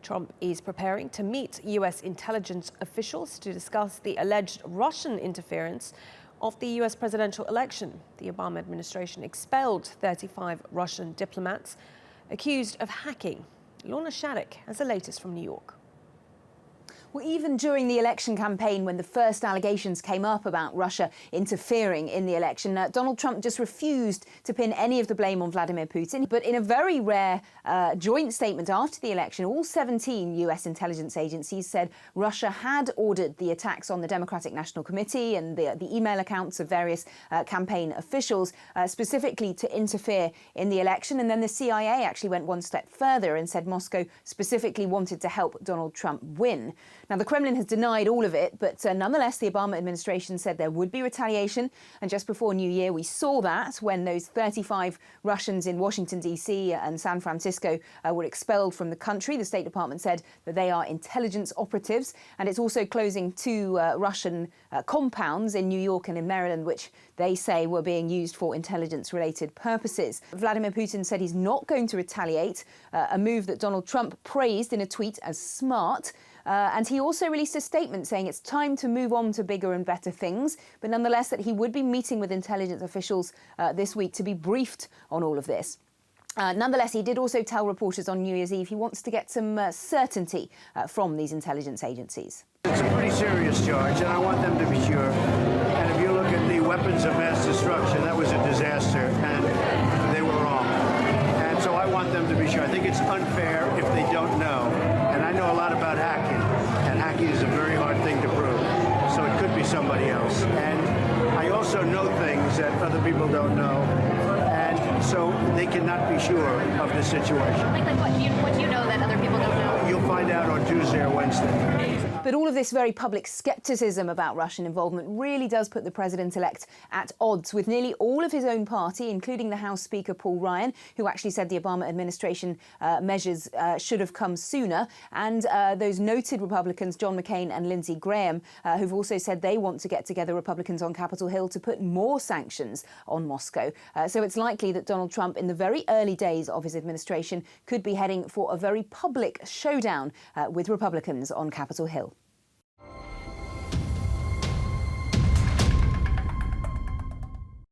Trump is preparing to meet US intelligence officials to discuss the alleged Russian interference of the US presidential election. The Obama administration expelled 35 Russian diplomats accused of hacking. Lorna Shaddick has the latest from New York. Well, even during the election campaign, when the first allegations came up about Russia interfering in the election, Donald Trump just refused to pin any of the blame on Vladimir Putin. But in a very rare joint statement after the election, all 17 US intelligence agencies said Russia had ordered the attacks on the Democratic National Committee and the email accounts of various campaign officials specifically to interfere in the election. And then the CIA actually went one step further and said Moscow specifically wanted to help Donald Trump win. Now, the Kremlin has denied all of it, but nonetheless, the Obama administration said there would be retaliation. And just before New Year, we saw that when those 35 Russians in Washington, D.C. and San Francisco were expelled from the country. The State Department said that they are intelligence operatives. And it's also closing two Russian compounds in New York and in Maryland, which they say were being used for intelligence-related purposes. Vladimir Putin said he's not going to retaliate, a move that Donald Trump praised in a tweet as smart. And he also released a statement saying it's time to move on to bigger and better things, but nonetheless that he would be meeting with intelligence officials this week to be briefed on all of this. Nonetheless, he did also tell reporters on New Year's Eve he wants to get some certainty from these intelligence agencies. It's a pretty serious charge, and I want them to be sure. And if you look at the weapons of mass destruction, that was a disaster, and they were wrong. And so I want them to be sure. I think it's unfair if they don't know. And I know a lot about hacking, and hacking is a very hard thing to prove. So it could be somebody else. And I also know things that other people don't know. And so they cannot be sure of the situation. Like what do you know that other people don't know? You'll find out on Tuesday or Wednesday. But all of this very public scepticism about Russian involvement really does put the president-elect at odds with nearly all of his own party, including the House Speaker Paul Ryan, who actually said the Obama administration measures should have come sooner, and those noted Republicans, John McCain and Lindsey Graham, who've also said they want to get together Republicans on Capitol Hill to put more sanctions on Moscow. So it's likely that Donald Trump, in the very early days of his administration, could be heading for a very public showdown with Republicans on Capitol Hill.